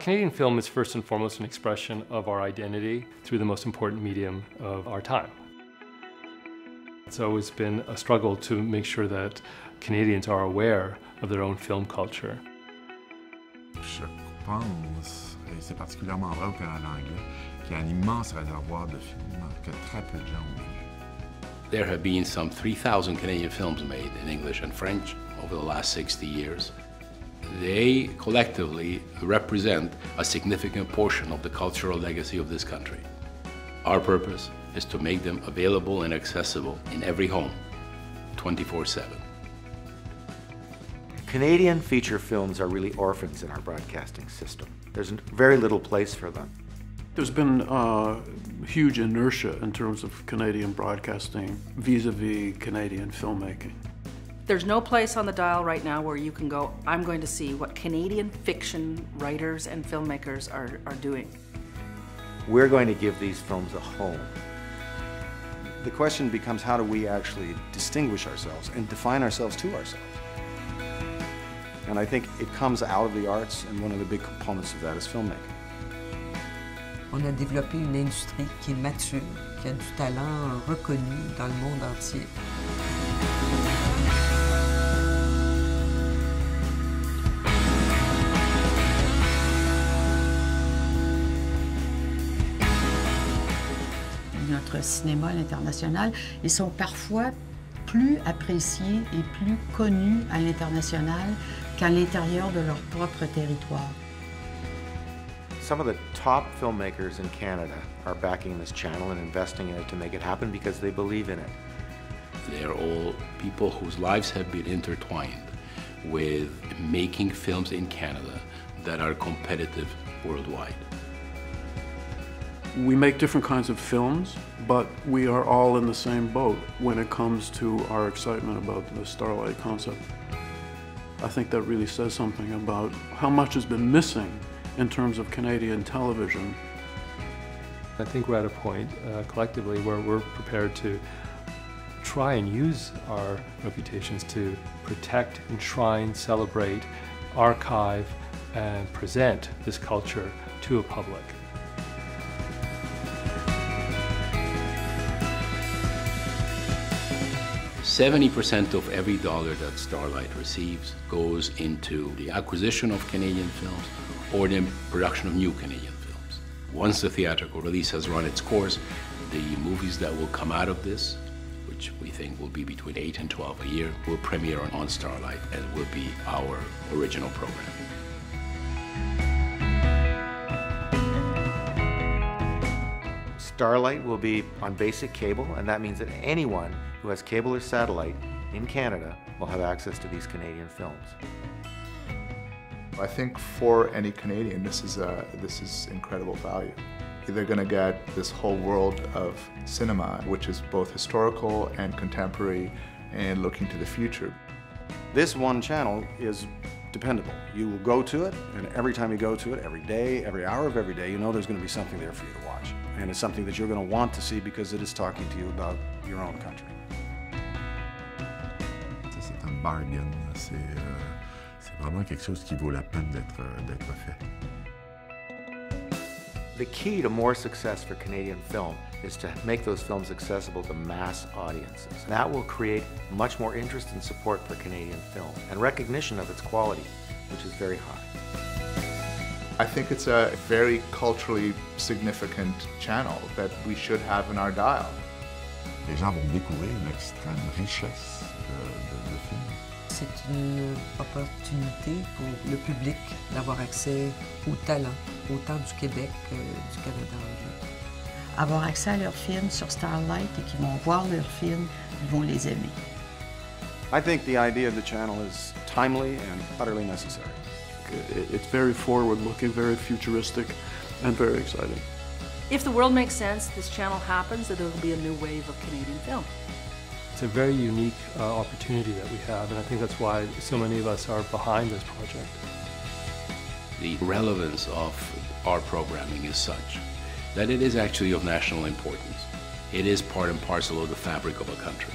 Canadian film is first and foremost an expression of our identity through the most important medium of our time. It's always been a struggle to make sure that Canadians are aware of their own film culture. Je pense, et c'est particulièrement vrai au Canada anglais, qu'il y a un immense réservoir de films que très peu de gens ont vus. There have been some 3,000 Canadian films made in English and French over the last 60 years. They collectively represent a significant portion of the cultural legacy of this country. Our purpose is to make them available and accessible in every home, 24/7. Canadian feature films are really orphans in our broadcasting system. There's very little place for them. There's been huge inertia in terms of Canadian broadcasting vis-a-vis Canadian filmmaking. There's no place on the dial right now where you can go, I'm going to see what Canadian fiction writers and filmmakers are doing. We're going to give these films a home. The question becomes, how do we actually distinguish ourselves and define ourselves to ourselves? And I think it comes out of the arts, and one of the big components of that is filmmaking. On a développé une industrie qui est mature, qui a du talent reconnu dans le monde entier. Notre cinéma à l'international, ils sont parfois plus appréciés et plus connus à l'international qu'à l'intérieur de leur propre territoire. Some of the top filmmakers in Canada are backing this channel and investing in it to make it happen because they believe in it. They're all people whose lives have been intertwined with making films in Canada that are competitive worldwide. We make different kinds of films, but we are all in the same boat when it comes to our excitement about the Starlight concept. I think that really says something about how much has been missing in terms of Canadian television. I think we're at a point collectively where we're prepared to try and use our reputations to protect, enshrine, celebrate, archive, and present this culture to a public. 70% of every dollar that Starlight receives goes into the acquisition of Canadian films or the production of new Canadian films. Once the theatrical release has run its course, the movies that will come out of this, which we think will be between 8 and 12 a year, will premiere on Starlight and will be our original programming. Starlight will be on basic cable, and that means that anyone who has cable or satellite in Canada will have access to these Canadian films. I think for any Canadian, this is incredible value. They're going to get this whole world of cinema, which is both historical and contemporary and looking to the future. This one channel is dependable. You will go to it, and every time you go to it, every day, every hour of every day, you know there's going to be something there for you to watch. And it's something that you're going to want to see because it is talking to you about your own country. C'est un bargain. C'est vraiment quelque chose qui vaut la peine d'être fait. The key to more success for Canadian film is to make those films accessible to mass audiences. That will create much more interest and support for Canadian film and recognition of its quality, which is very high. I think it's a very culturally significant channel that we should have in our dial. Les gens vont découvrir une extrême richesse de films. C'est une opportunité pour le public d'avoir accès au talent, autant du Québec que du Canada anglais. Avoir accès à leurs films sur Starlight et qu'ils vont voir leurs films, ils vont les aimer. I think the idea of the channel is timely and utterly necessary. It's very forward-looking, very futuristic, and very exciting. If the world makes sense, this channel happens, that there will be a new wave of Canadian film. It's a very unique opportunity that we have, and I think that's why so many of us are behind this project. The relevance of our programming is such that it is actually of national importance. It is part and parcel of the fabric of a country.